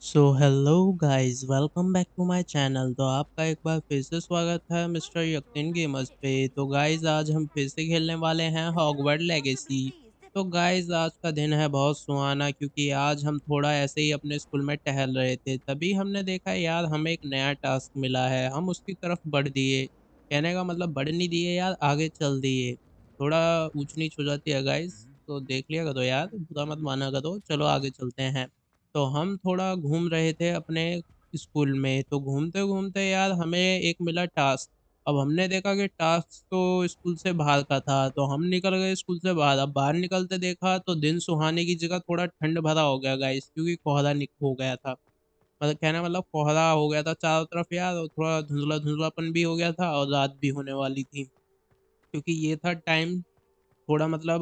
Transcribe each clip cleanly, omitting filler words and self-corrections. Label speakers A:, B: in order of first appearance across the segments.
A: So hello guys, welcome back to my channel. तो आपका एक बार फिर से स्वागत है मिस्टर यकीन गेमर्स पे। तो गाइस, आज हम फिर से खेलने वाले हैं हॉगवर्ड लेगेसी। तो गाइस, आज का दिन है बहुत सुहाना, क्योंकि आज हम थोड़ा ऐसे ही अपने स्कूल में टहल रहे थे, तभी हमने देखा यार हमें एक नया टास्क मिला है। हम उसकी तरफ बढ़ दिए, कहने का मतलब बढ़ नहीं दिए यार, आगे चल दिए। थोड़ा ऊंच नीच हो जाती है गाइस, तो देख लिया करो यार, बुरा मत माना करो। चलो आगे चलते हैं। तो हम थोड़ा घूम रहे थे अपने स्कूल में, तो घूमते-घूमते यार हमें एक मिला टास्क। अब हमने देखा कि टास्क तो स्कूल से बाहर का था, तो हम निकल गए स्कूल से बाहर। अब बाहर निकलते देखा तो दिन सुहाने की जगह थोड़ा ठंड भरा हो गया गाइस, क्योंकि कोहरा हो गया था। मतलब कहने का मतलब कोहरा हो गया था चारों तरफ यार, और थोड़ा धुंधला-धुंधलापन भी हो गया था और रात भी होने वाली थी। क्योंकि ये था टाइम, थोड़ा मतलब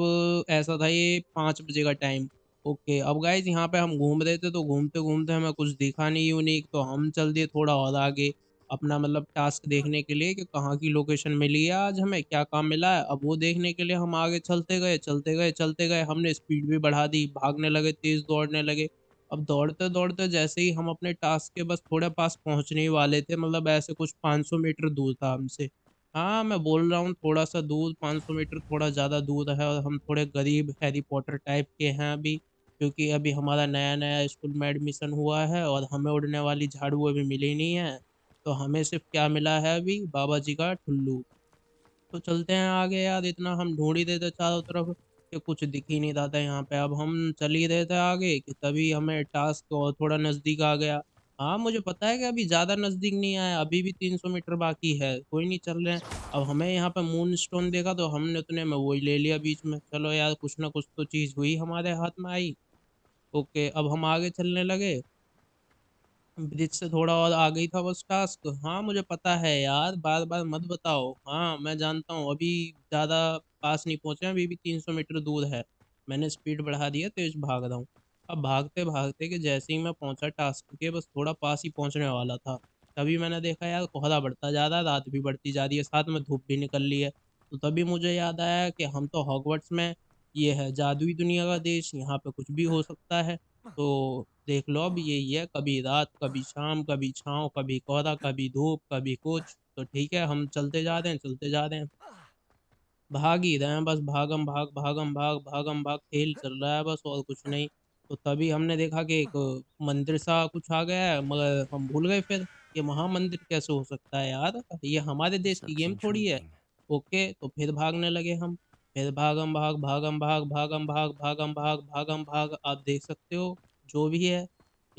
A: ऐसा था ये 5 बजे का टाइम। ओके, अब गाइज़ यहाँ पे हम घूम रहे थे, तो घूमते-घूमते हमें कुछ दिखा नहीं यूनिक, तो हम चल दिए थोड़ा और आगे, अपना मतलब टास्क देखने के लिए कि कहाँ की लोकेशन मिली है आज हमें, क्या काम मिला है। अब वो देखने के लिए हम आगे चलते गए, चलते गए, चलते गए। हमने स्पीड भी बढ़ा दी, भागने लगे, तेज़ दौड़ने लगे। अब दौड़ते-दौड़ते जैसे ही हम अपने टास्क के बस थोड़े पास पहुँचने ही वाले थे, मतलब ऐसे कुछ 500 मीटर दूर था हमसे। हाँ, मैं बोल रहा हूँ थोड़ा-सा दूर, 500 मीटर थोड़ा ज़्यादा दूर है, और हम थोड़े गरीब हैरी पॉटर टाइप के हैं अभी, क्योंकि अभी हमारा नया-नया स्कूल में एडमिशन हुआ है और हमें उड़ने वाली झाड़ू अभी मिली नहीं है। तो हमें सिर्फ़ क्या मिला है अभी, बाबा जी का ठुल्लू। तो चलते हैं आगे यार, इतना हम ढूँढ ही रहे थे चारों तरफ कि कुछ दिख ही नहीं रहा था यहाँ पे। अब हम चल ही रहे थे आगे कि तभी हमें टास्क और थोड़ा नज़दीक आ गया। हाँ, मुझे पता है कि अभी ज़्यादा नज़दीक नहीं आया, अभी भी 300 मीटर बाकी है, कोई नहीं, चल रहे हैं। अब हमें यहाँ पे मूनस्टोन देखा, तो हमने उतने में वही ले लिया बीच में। चलो यार, कुछ ना कुछ तो चीज़ हुई हमारे हाथ में आई। ओके, अब हम आगे चलने लगे। ब्रिज से थोड़ा और आगे ही था बस टास्क। हाँ, मुझे पता है यार, बार-बार मत बताओ। हाँ, मैं जानता हूँ, अभी ज़्यादा पास नहीं पहुँचे हैं, अभी भी 300 मीटर दूर है। मैंने स्पीड बढ़ा दी है, तेज़ भाग रहा हूँ। अब भागते-भागते कि जैसे ही मैं पहुँचा टास्क के बस थोड़ा पास ही पहुँचने वाला था, तभी मैंने देखा यार कोहरा बढ़ता जा रहा है, रात भी बढ़ती जा रही है, साथ में धूप भी निकल रही है। तो तभी मुझे याद आया कि हम तो हॉगवर्ट्स में, ये है जादुई दुनिया का देश, यहाँ पे कुछ भी हो सकता है। तो देख लो, अब यही है, कभी रात, कभी शाम, कभी छाँव, कभी कोहरा, कभी धूप, कभी कुछ। तो ठीक है, हम चलते जा रहे हैं, चलते जा रहे हैं। भाग ही रहे हैं बस, भागम भाग, भागम भाग, भागम भाग, खेल चल रहा है बस, और कुछ नहीं। तो तभी हमने देखा कि एक मंदिर सा कुछ आ गया है, मगर हम भूल गए फिर, ये महामंदिर कैसे हो सकता है यार? ये हमारे देश
B: This
A: की
B: looks
A: गेम थोड़ी है।
B: intriguing.
A: ओके, तो फिर भागने लगे हम। फिर भागम भाग, भागम भाग, भागम भाग, भागम भाग, भागम भाग। आप देख सकते हो, जो भी है,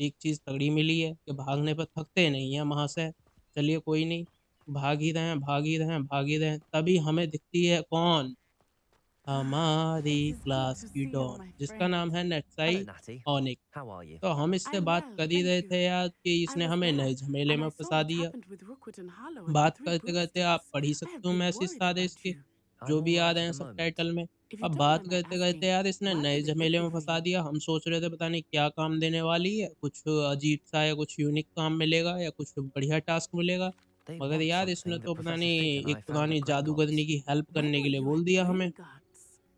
A: एक चीज़ तगड़ी मिली है कि भागने पर थकते नहीं हैं महाशय। चलिए कोई नहीं, भाग ही रहे हैं, भाग ही रहे हैं, भाग ही रहे हैं, तभी हमें दिखती है कौन? हमारी
B: Hey.
C: It is good
A: class
C: to
A: की
C: see you,
A: डॉन,
C: my
A: जिसका नाम
C: friend.
A: है
B: Hello,
A: नेक्साई
B: Natty.
A: ऑनिक।
B: How are you?
A: तो हम इससे
C: I'm
A: बात
C: well,
A: कर ही
C: thank
A: रहे
C: you.
A: थे यार कि
C: I
A: इसने
C: was
A: हमें नए
C: there,
A: झमेले
C: and
A: में
C: I saw
A: फँसा
C: what
A: दिया।
C: happened with Rookwood and Hollow and the
A: बात
C: three
A: करते-करते आप
C: broomsticks.
A: पढ़ ही
C: I
A: सकते
C: have
A: हो
C: been
A: मैसेज
C: worried
A: सारे
C: about
A: इसके,
C: you.
B: I'm
A: जो
B: all
A: भी आ
B: right
A: रहे
B: for
A: हैं
B: the
A: सबटाइटल
B: moment.
A: में।
C: If you
A: अब
C: don't
A: बात
C: mind my
A: करते-करते
C: asking,
A: यार इसने
C: why
A: नए
C: are they
A: झमेले में
C: looking for
A: फँसा
C: you?
A: दिया। हम सोच रहे थे पता नहीं क्या काम देने वाली है, कुछ अजीब-सा या कुछ यूनिक काम मिलेगा या कुछ बढ़िया टास्क मिलेगा।
B: They
A: मगर
B: want
A: यार इसने
B: something
A: तो
B: that
A: पता
B: Professor Fig
A: नहीं
B: and
A: एक
B: I found
A: पुरानी
B: at
A: जादूगरनी
B: Gringotts
A: की हेल्प
C: When
A: करने के
C: were
A: लिए
C: you
A: बोल
C: at
A: दिया हमें।
C: Gringotts?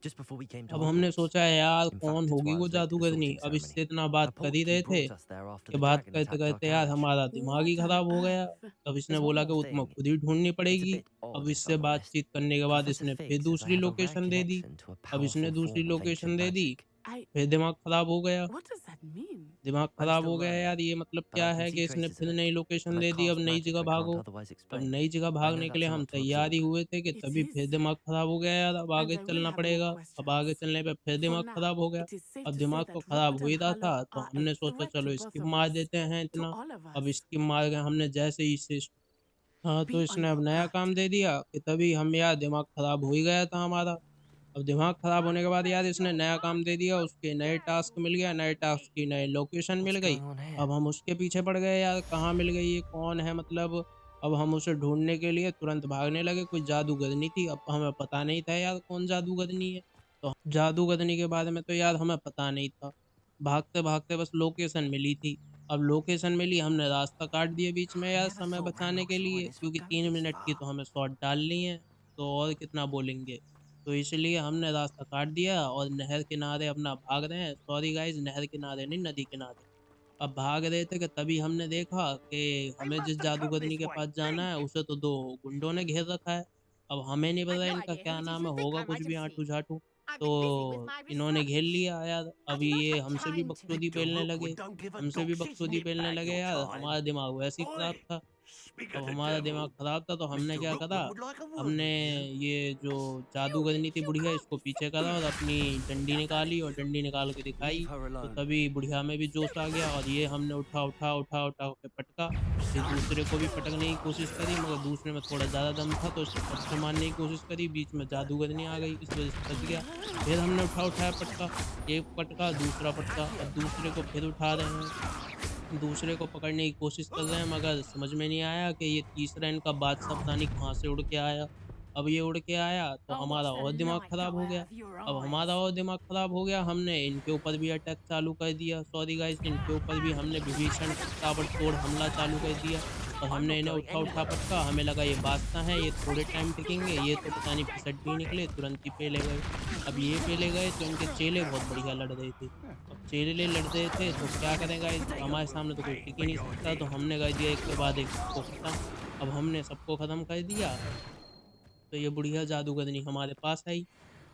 B: just before we came to
A: अब हमने
B: Hogwarts.
A: सोचा यार
B: In
A: कौन
B: fact, it's
A: होगी
B: why I
A: वो
B: was late to the
A: जादूगरनी।
B: sorting
A: अब इससे
B: ceremony.
A: इतना
B: A
A: बात कर ही
B: portkey
A: रहे थे
B: brought us there after
A: कि
B: the
A: बात
B: dragon attacked our
A: करते-करते यार
B: carriage.
A: हमारा दिमाग ही
C: What on
A: खराब हो गया।
C: earth?
A: तब इसने
B: There's one
A: बोला
B: more
A: कि वो तुम्हें
B: thing.
A: खुद ही ढूँढनी
B: It's a
A: पड़ेगी।
B: bit
A: अब
B: odd, if
A: इससे
B: I'm honest.
A: बातचीत करने के बाद
B: Professor
A: इसने
B: Fig
A: फिर
B: says I
A: दूसरी
B: have a rare
A: location they the.
B: connection to a
A: अब इसने
B: powerful
A: दूसरी
B: form of
A: location
B: ancient
A: they the,
B: magic.
C: I.
A: फिर दिमाग खराब हो गया।
C: What does that mean?
A: दिमाग
B: I'm
A: खराब
B: still
A: हो गया
B: learning,
A: यार, ये मतलब
B: but I
A: क्या
B: can
A: है
B: see
A: कि इसने
B: traces of
A: फिर
B: it,
A: नई
B: and
A: लोकेशन
B: I
A: दे दी, अब
B: cast
A: नई
B: magic
A: जगह
B: I can't
A: भागो।
B: otherwise
A: अब
B: explain.
A: नई जगह
B: I know
A: भागने के लिए
B: that's a
A: हम
B: lot to
A: तैयार ही
B: absorb.
A: हुए थे कि
C: It
A: तभी फिर
C: is.
A: दिमाग खराब हो गया यार, अब
C: And
A: आगे
C: I will
A: चलना
C: have more
A: पड़ेगा। अब आगे
C: questions.
A: चलने पे फिर
C: For
A: दिमाग खराब
C: now,
A: हो गया।
C: it is safe
A: अब
C: to say
A: दिमाग तो
C: that
A: खराब
C: Rookwood
A: हो ही
C: and
A: रहा
C: Hollow
A: था, तो
C: are a
A: हमने सोचा
C: threat to
A: चलो
C: both
A: इसकी
C: of
A: मार
C: us.
A: देते हैं
C: To
A: इतना।
C: all of
A: अब
C: us.
A: इसकी मार के हमने जैसे ही इसे, हाँ, तो
C: Be on
A: इसने अब
C: your
A: नया
C: guard.
A: काम दे दिया कि तभी हम यार, दिमाग खराब हो ही गया था हमारा। अब दिमाग खराब होने के बाद यार इसने नया काम दे दिया, उसके नए टास्क मिल गया, नए टास्क की नई लोकेशन मिल
B: What's
A: गई।
B: going on here?
A: अब हम उसके पीछे पड़ गए यार, कहाँ मिल गई, ये कौन है मतलब। अब हम उसे ढूँढने के लिए तुरंत भागने लगे, कोई जादूगरनी थी। अब हमें पता नहीं था यार कौन जादूगरनी है, तो जादूगरनी के बारे में तो यार हमें पता नहीं था। भागते-भागते बस लोकेशन मिली थी। अब लोकेशन मिली, हमने रास्ता काट दिया बीच में
B: I
A: यार
B: never
A: समय
B: thought
A: बचाने के
B: Ranrock's
A: लिए,
B: riders would
A: क्योंकि
B: go
A: 3
B: this
A: मिनट की तो
B: far.
A: हमें शॉट डालनी है, तो और कितना बोलेंगे। तो इसलिए हमने रास्ता काट दिया और नहर किनारे अपना भाग रहे हैं। सॉरी गाइज़, नहर किनारे नहीं, नदी किनारे। अब भाग रहे थे कि तभी हमने देखा कि
B: They
A: हमें जिस
B: must have come
A: जादूगरनी
B: this
A: के
B: way.
A: पास जाना है
B: Think!
A: उसे तो 2 गुंडों ने घेर रखा है। अब हमें नहीं
B: I've
A: पता
B: no
A: इनका
B: idea who
A: क्या
B: it is
A: नाम है,
B: you think
A: होगा
B: I
A: कुछ
B: might
A: भी
B: have seen.
A: आंटू-झांटू।
B: I've been busy with
A: तो
B: my
A: इन्होंने घेर
B: research.
A: लिया यार,
B: I
A: अब
B: do not
A: ये
B: have
A: हमसे भी
B: time to.
A: बकचोदी
D: Victor
A: पेलने
D: Rookwood
A: लगे।
D: don't give a
A: हमसे भी
D: dog's
A: बकचोदी
D: nip
A: पेलने
D: about
A: लगे
D: your
A: यार,
D: time.
A: हमारा दिमाग वैसे ही खराब
D: Oi,
A: था।
D: speak
A: अब
D: of the
A: हमारा दिमाग
D: devil,
A: खराब था तो हमने
D: Mr.
A: क्या करा,
D: Rookwood would like a word
A: हमने
D: with you.
A: ये जो
B: You,
A: जादूगरनी थी
B: you
A: बुढ़िया
B: can't
A: इसको
B: be
A: पीछे करा और
B: serious.
A: अपनी डंडी
D: Enough out of
A: निकाली और
D: you.
A: डंडी निकाल के
D: Leave
A: दिखाई।
D: her
A: तो
D: alone.
A: तभी बुढ़िया में भी जोश आ
B: Stupid
A: गया और
B: thing.
A: ये हमने उठा के पटका। फिर दूसरे को भी पटकने की कोशिश करी मगर दूसरे में थोड़ा ज़्यादा दम था तो इसको पत्थर मारने की कोशिश करी, बीच में जादूगरनी आ गई, इस वज़ह से बच गया। फिर हमने उठाया पटका, एक पटका, दूसरा पटका, अब दूसरे को फिर उठा रहे हैं। दूसरे को पकड़ने की कोशिश कर रहे हैं मगर समझ में नहीं आया कि ये तीसरा इनका बादशाह पता नहीं कहाँ से उड़ के आया। अब ये उड़ के आया तो
B: Oh,
A: हमारा
B: watch the
A: और दिमाग
B: light
A: ख़राब
B: go
A: हो
B: out
A: गया।
B: of your
A: अब हमारा
B: eyes.
A: और दिमाग ख़राब हो गया, हमने इनके ऊपर भी अटैक चालू कर दिया। सॉरी गाइज़, इनके ऊपर भी हमने भीषण ताबड़तोड़ हमला चालू कर दिया और
B: I'm
A: हमने
B: not
A: इन्हें
B: going
A: उठा
B: anywhere.
A: पटका। हमें लगा ये बादशाह हैं, ये थोड़े टाइम टिकेंगे, ये तो पता नहीं फिसट भी निकले, तुरंत ही पेले गए। अब ये पेले गए तो इनके चेले बहुत बढ़िया लड़ रहे थे। अब चेले लड़ रहे थे तो क्या करें गाइस, हमारे सामने तो कोई टिक ही नहीं सकता, तो हमने कर दिया एक के बाद एक सबको खत्म। अब हमने सबको खत्म कर दिया तो ये बुढ़िया जादूगरनी हमारे पास आई।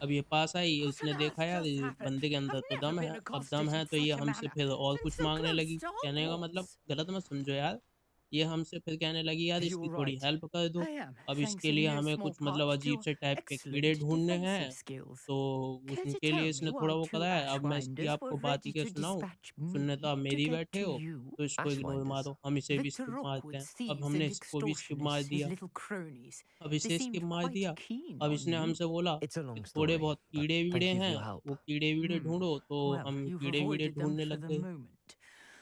A: अब ये पास आई,
B: What
A: इसने
B: on
A: देखा
B: earth
A: यार
B: just
A: ये
B: happened?
A: बंदे के अंदर
B: I've
A: तो
B: never
A: दम
B: been
A: है। अब दम
B: accosted in
A: है तो ये
B: such a
A: हमसे
B: manner
A: फिर और
B: since
A: कुछ
B: the
A: माँगने
B: good
A: लगी।
B: Star
A: कहने का मतलब
B: Wars.
A: गलत मत समझो यार। ये हमसे फिर कहने लगी यार
E: You're
A: इसकी थोड़ी
E: right.
A: हेल्प कर दो।
E: I am,
A: अब
E: thanks
A: इसके
E: in
A: लिए
E: no
A: हमें
E: small
A: कुछ मतलब
E: part to
A: अजीब
E: your
A: से टाइप के कीड़े
E: excellent
A: ढूँढने
E: defensive
A: हैं।
E: skills.
A: तो
E: Could you
A: उनके
E: tell
A: लिए
E: me
A: इसने
E: why
A: थोड़ा वो
E: two
A: करा है। अब मैं इसकी
E: Ashwinders were
A: आपको बात ही
E: ready
A: क्या
E: to
A: सुनाऊँ?
E: dispatch
A: सुनने तो
E: me
A: आप
E: to
A: मेरी
E: get
A: बैठे
E: to
A: हो,
E: you,
A: तो इसको इग्नोर
E: Ashwinders?
A: मारो, हम इसे भी
E: Victor
A: स्किप मारते
E: Rookwood,
A: हैं। अब
E: thieves
A: हमने
E: and
A: इसको भी स्किप मार
E: extortionists, his
A: दिया।
E: little cronies.
A: अब
E: They
A: इसे स्किप
E: seemed
A: मार
E: quite
A: दिया।
E: keen
A: अब
E: on
A: इसने
E: you.
A: हमसे बोला
E: It's a
A: कि
E: long
A: थोड़े
E: story,
A: बहुत
E: but
A: कीड़े-वीड़े
E: thank you for
A: हैं,
E: your help.
A: वो कीड़े-वीड़े
E: Hmm.
A: ढूँढो, तो
E: Well,
A: हम
E: you've
A: कीड़े-वीड़े
E: avoided them
A: ढूँढने
E: for
A: लग
E: the
A: गए।
E: moment.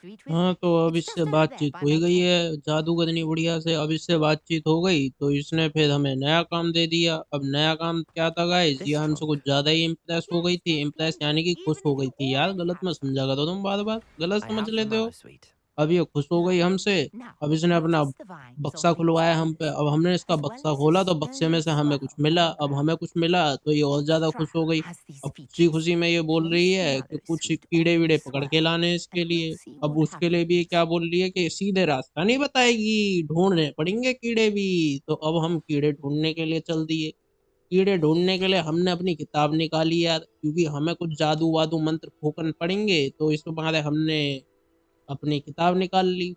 B: Sweet with
A: हाँ,
B: me.
A: तो अब
B: It's
A: इससे
B: just over there
A: बातचीत
B: by
A: हो ही
B: my
A: गई
B: tent.
A: है जादूगरनी बुढ़िया से। अब इससे बातचीत हो गई, तो इसने फिर हमें नया काम दे दिया। अब नया काम क्या था गाइस, ये
E: This
A: हमसे कुछ
E: trunk.
A: ज़्यादा ही इम्प्रेस हो गई
B: Yes,
A: थी।
B: take
A: इम्प्रेस यानी
B: anything,
A: कि खुश
B: even
A: हो
B: if
A: गई
B: you
A: थी यार,
B: already
A: गलत
B: have
A: मत
B: some.
A: समझा करो तुम बार-बार, गलत
E: I
A: समझ
E: have the
A: लेते हो।
E: mallow sweet.
A: अब ये खुश हो गई
B: Lovely.
A: हमसे।
B: Now,
A: अब इसने अपना
B: notice the vines
A: बक्सा
B: on these
A: खुलवाया हम पे।
B: plants,
A: अब हमने इसका
B: as well
A: बक्सा
B: as a
A: खोला तो बक्से में
B: stone
A: से हमें कुछ
B: swell
A: मिला।
B: on the
A: अब हमें
B: ground.
A: कुछ मिला तो ये और
B: Each
A: ज़्यादा खुश हो
B: trial
A: गई।
B: has these
A: अब
B: features.
A: खुशी-खुशी में ये बोल रही
B: Place the
A: है कि
B: mallow
A: कुछ
B: sweet on
A: कीड़े-वीड़े
B: the
A: पकड़ के
B: swell,
A: लाने हैं
B: and
A: इसके
B: we'll
A: लिए।
B: see
A: अब
B: what
A: उसके लिए भी ये
B: happens.
A: क्या बोल रही है कि सीधे रास्ता नहीं बताएगी, ढूँढने पड़ेंगे कीड़े भी। तो अब हम कीड़े ढूँढने के लिए चल दिए। कीड़े ढूँढने के लिए हमने अपनी किताब निकाली यार, क्योंकि हमें कुछ जादू-वादू मंत्र फूँकने पड़ेंगे, तो इस मारे हमने अपनी किताब निकाल ली।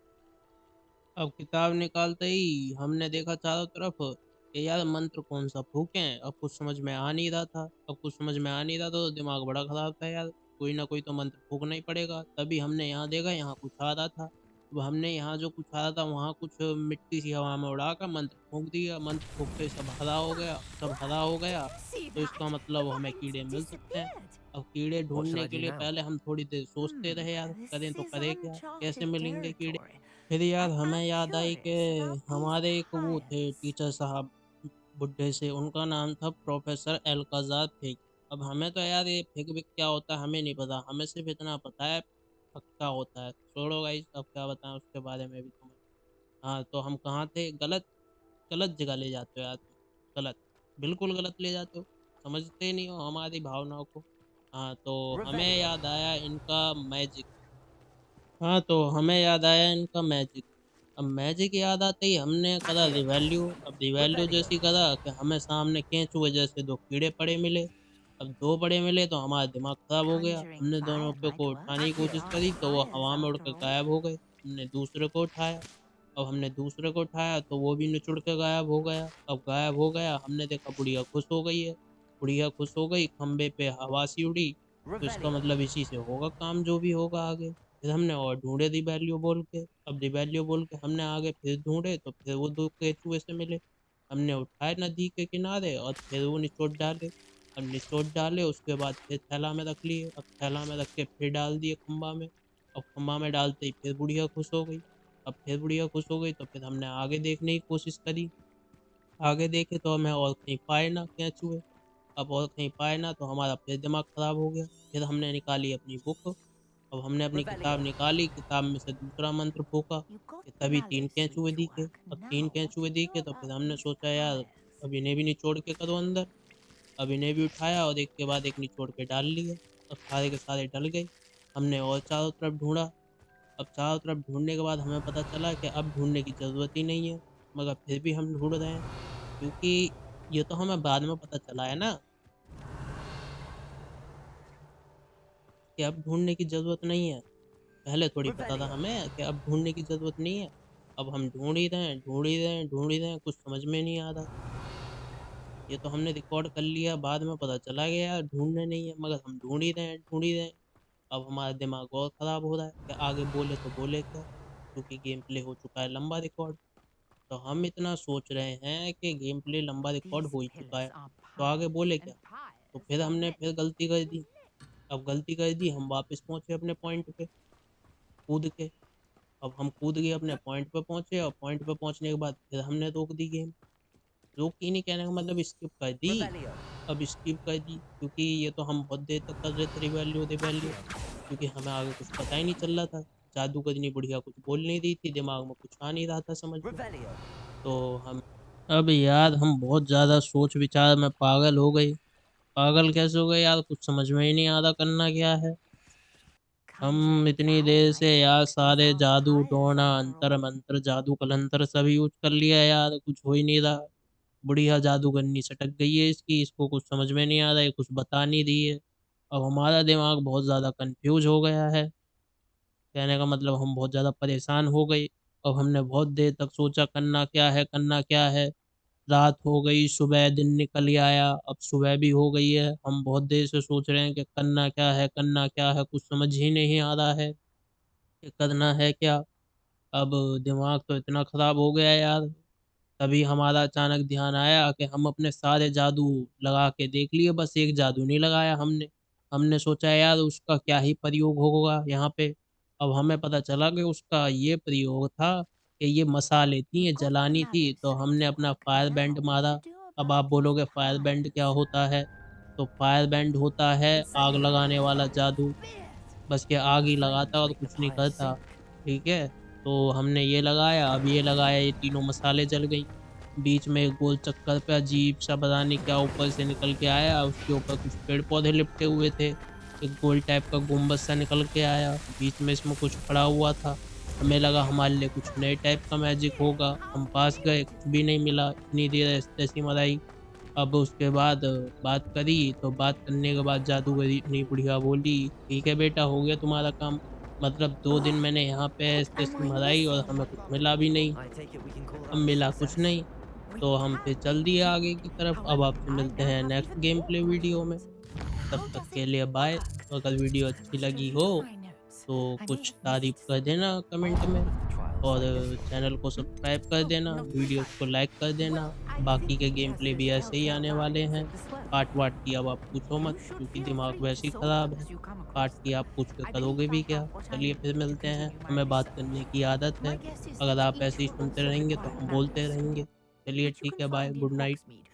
A: अब किताब निकालते ही हमने देखा चारों तरफ कि यार मंत्र कौन-सा फूँकें? अब कुछ समझ में आ नहीं रहा था। अब कुछ समझ में आ नहीं रहा था तो दिमाग बड़ा ख़राब था यार। कोई ना कोई तो मंत्र फूँकना ही पड़ेगा। तभी हमने यहाँ देखा, यहाँ कुछ आ रहा था। अब हमने यहाँ जो कुछ आ रहा था वहाँ कुछ मिट्टी सी हवा में उड़ाकर मंत्र फूँक दिया। मंत्र फूँकते ही सब हरा हो गया। सब हरा हो गया
B: Did you see
A: तो इसका
B: that? The
A: मतलब हमें
B: vines
A: कीड़े मिल सकते हैं।
B: disappeared.
A: अब कीड़े
E: What shall
A: ढूँढने
E: I
A: के
E: do
A: लिए
E: now?
A: पहले हम थोड़ी देर सोचते रहे यार,
B: This
A: करें तो
B: is
A: करें क्या? कैसे
B: uncharted
A: मिलेंगे कीड़े?
B: territory.
A: फिर यार हमें
B: I'm
A: याद आई कि
B: curious about these
A: हमारे एक वो थे
B: hives.
A: टीचर साहब बुड्ढे से, उनका नाम था प्रोफेसर अल्काज़ार फिग। अब हमें तो यार ये फिग-विग क्या होता है हमें नहीं पता, हमें सिर्फ़ इतना पता है पक्का होता है। छोड़ो गाइस, अब क्या बताएँ उसके बारे में भी तुम्हें। हाँ, तो हम कहाँ थे? गलत गलत जगह ले जाते हो यार तुम, गलत, बिल्कुल गलत ले जाते हो, समझते नहीं हो हमारी भावनाओं को। हाँ, तो हमें
E: Revelio.
A: याद आया इनका मैजिक। हाँ, तो हमें याद आया इनका मैजिक। अब मैजिक याद आते ही हमने करा
E: Accio.
A: रिवैल्यू। अब रिवैल्यू
E: Revelio.
A: जैसी करा कि हमें सामने केंचुए जैसे 2 कीड़े पड़े मिले। अब 2 पड़े मिले तो हमारा दिमाग ख़राब हो गया।
B: Conjuring
A: हमने दोनों
B: fire
A: को
B: might
A: उठाने
B: work.
A: की
B: We
A: कोशिश
E: Accio.
B: are
A: करी तो वो
B: fires
A: हवा में उड़
B: after
A: के
B: all.
A: गायब हो गए। हमने दूसरे को उठाया। अब हमने दूसरे को उठाया तो वो भी निचुड़ के गायब हो गया। अब गायब हो गया, हमने देखा बुढ़िया खुश हो गई है। बुढ़िया खुश हो गई, खंभे पे हवा सी उड़ी, तो इसका
E: Revelio.
A: मतलब इसी से होगा काम जो भी होगा आगे। फिर हमने और ढूँढे रिवैल्यू बोल के। अब रिवैल्यू बोल के हमने आगे फिर ढूँढे तो फिर वो 2 केचुए से मिले। हमने उठाए नदी के किनारे और फिर वो निचोड़ डाले। अब निचोड़ डाले उसके बाद फिर थैला में रख लिए। अब थैला में रख के फिर डाल दिए खम्बा में। अब खम्बा में डालते ही फिर बुढ़िया खुश हो गई। अब फिर बुढ़िया खुश हो गई तो फिर हमने आगे देखने की कोशिश करी। आगे देखे तो हमें और कहीं पाए ना केंचुए। अब और कहीं पाए ना तो हमारा फिर दिमाग ख़राब हो गया। फिर हमने निकाली अपनी बुक। अब हमने अपनी किताब
E: Revelio.
A: निकाली, किताब में से दूसरा मंत्र फूँका,
B: You got
A: कि
B: the
A: तभी
B: mallow
A: 3
B: sweet
A: केंचुए
B: to
A: दिखे।
B: work.
A: अब 3
B: Now,
A: केंचुए दिखे
B: what
A: तो फिर
B: about
A: हमने
B: these
A: सोचा यार
B: hives?
A: अब इन्हें भी निचोड़ के करो अंदर। अब इन्हें भी उठाया और एक के बाद एक निचोड़ के डाल लिए। अब सारे के सारे डल गए। हमने और चारों तरफ ढूँढा, अब चारों तरफ ढूँढने के बाद हमें पता चला कि अब ढूँढने की ज़रूरत ही नहीं है, मगर फिर भी हम ढूँढ रहे हैं, क्योंकि ये तो हमें बाद में पता चला है ना कि अब ढूँढने की ज़रूरत नहीं है। पहले थोड़ी पता था
B: Revelio.
A: हमें कि अब ढूँढने की ज़रूरत नहीं है। अब हम ढूँढ ही रहे हैं, ढूँढ ही रहे हैं, ढूँढ ही रहे हैं, कुछ समझ में नहीं आ रहा। ये तो हमने रिकॉर्ड कर लिया, बाद में पता चला कि यार ढूँढने नहीं है, मगर हम ढूँढ ही रहे हैं, ढूँढ ही रहे हैं। अब हमारा दिमाग और ख़राब हो रहा है कि आगे बोले तो बोले क्या? क्योंकि गेम प्ले हो चुका है लंबा रिकॉर्ड। तो हम इतना सोच रहे हैं कि गेम प्ले लंबा रिकॉर्ड
B: These
A: हो ही चुका
B: pillars
A: है,
B: are
A: तो आगे
B: pious,
A: बोले
B: and
A: क्या? तो
B: pious
A: फिर
B: are
A: हमने
B: many
A: फिर गलती कर
B: who
A: दी।
B: live.
A: अब गलती कर दी, हम वापस पहुँचे अपने पॉइंट पे, कूद के। अब हम कूद गए अपने पॉइंट पे पहुँचे और पॉइंट पे पहुँचने के बाद फिर हमने रोक दी गेम। रोकी नहीं कहने का मतलब स्किप कर दी।
B: Revelio.
A: अब स्किप कर दी क्योंकि ये तो हम बहुत देर तक कर रहे थे रिवैल्यू रिवैल्यू,
B: Accio.
A: क्योंकि हमें आगे कुछ पता ही नहीं चल रहा था। जादूगर इतनी बढ़िया कुछ बोल नहीं रही थी, दिमाग में कुछ आ नहीं रहा था समझ में।
B: Revelio.
A: तो हम अब यार हम बहुत ज़्यादा सोच विचार में पागल हो गए। पागल कैसे हो गए यार, कुछ समझ में ही नहीं आ रहा करना क्या है। हम
B: Conjuring
A: इतनी देर से
B: flowers
A: यार
B: is
A: सारे
B: our
A: जादू
B: pious
A: टोना
B: after
A: अंतर
B: all.
A: मंत्र जादू कलंतर सब यूज कर लिया यार, कुछ हो ही नहीं रहा। बुढ़िया जादूगरनी सटक गई है इसकी, इसको कुछ समझ में नहीं आ रहा है, कुछ बता नहीं रही है। अब हमारा दिमाग बहुत ज़्यादा कंफ्यूज हो गया है। कहने का मतलब हम बहुत ज़्यादा परेशान हो गए। अब हमने बहुत देर तक सोचा करना क्या है, करना क्या है। रात हो गई, सुबह दिन निकल ही आया, अब सुबह भी हो गई है। हम बहुत देर से सोच रहे हैं कि करना क्या है, करना क्या है, कुछ समझ ही नहीं आ रहा है कि करना है क्या। अब दिमाग तो इतना ख़राब हो गया है यार। तभी हमारा अचानक ध्यान आया कि हम अपने सारे जादू लगा के देख लिए, बस एक जादू नहीं लगाया हमने। हमने सोचा यार उसका क्या ही प्रयोग होगा यहाँ पे। अब हमें पता चला कि उसका ये प्रयोग था कि ये मसाले थी,
B: The
A: ये जलानी थी,
B: Oculus
A: तो हमने अपना
B: network
A: fire band
B: know what to
A: मारा।
B: do
A: अब
B: about
A: आप
B: these
A: बोलोगे फायर बैंड क्या
B: pies.
A: होता है? तो फायर बैंड होता है आग
B: Revelio.
A: लगाने वाला जादू।
B: Fierce.
A: बस ये
B: The
A: आग ही लगाता
B: flames
A: है और
B: make the
A: कुछ नहीं
B: pyres
A: करता,
B: sink.
A: ठीक है? तो हमने ये लगाया, अब ये लगाया, ये तीनों मसाले जल गई। बीच में एक गोल चक्कर पे अजीब-सा पता नहीं क्या ऊपर से निकल के आया, उसके ऊपर कुछ पेड़-पौधे लिपटे हुए थे। एक गोल टाइप का गुम्बद-सा निकल के आया, बीच में इसमें कुछ खड़ा हुआ था। हमें लगा हमारे लिए कुछ नए टाइप का मैजिक होगा, हम पास गए, कुछ भी नहीं मिला, इतनी देर ऐसे-तैसे मराई। अब उसके बाद बात करी, तो बात करने के बाद जादूगरी इतनी बढ़िया बोली, "ठीक है बेटा, हो गया तुम्हारा काम।" मतलब 2 दिन मैंने यहाँ पे
B: And
A: ऐसे-तैसे
B: we're
A: मराई और
B: missing
A: हमें कुछ मिला भी नहीं।
B: I take it we can call
A: अब
B: that a
A: मिला कुछ
B: success.
A: नहीं,
B: We
A: तो हम फिर
B: can.
A: चल दिए आगे की तरफ। अब
C: However,
A: आपसे
C: I
A: मिलते
C: now
A: हैं
C: have
A: next
C: even
A: game
C: more
A: play video में।
C: questions.
A: तब
B: How
A: तक
B: does
A: के
B: it
A: लिए बाय।
B: work?
A: अगर वीडियो
B: I
A: अच्छी
B: must
A: लगी हो,
B: review my notes.
A: तो
B: I may
A: कुछ
B: have
A: तारीफ़
B: missed
A: कर
B: something.
A: देना कमेंट में
B: All of the trials
A: और
B: like this will
A: चैनल को
B: Hmm?
A: सब्सक्राइब कर
B: Oh,
A: देना,
B: not
A: वीडियोज़ को
B: precisely.
A: लाइक कर देना।
B: Well, I
A: बाकी
B: think
A: के
B: he
A: game
B: has
A: play
B: those
A: भी ऐसे ही
B: telltale
A: आने वाले
B: eyes
A: हैं।
B: and the swirly
A: part-ward
B: hair.
A: की अब आप पूछो मत,
B: You should
A: क्योंकि
B: feel
A: दिमाग
B: free to
A: वैसे ही
B: solve
A: ख़राब
B: them
A: है।
B: as you come
A: part
B: across
A: की
B: them.
A: आप पूछ के
B: I
A: करोगे
B: believe I
A: भी क्या?
B: have what I
A: चलिए फिर
B: need to
A: मिलते हैं,
B: continue my
A: हमें बात करने
B: research.
A: की आदत
B: My
A: है।
B: guess is
A: अगर
B: that
A: आप
B: each
A: ऐसे ही
B: will
A: सुनते
B: also
A: रहेंगे तो
B: require
A: हम बोलते
B: magic
A: रहेंगे।
B: skill,
A: चलिए
B: which you
A: ठीक
B: can
A: है, bye,
B: find in
A: good night.
B: Hogsmeade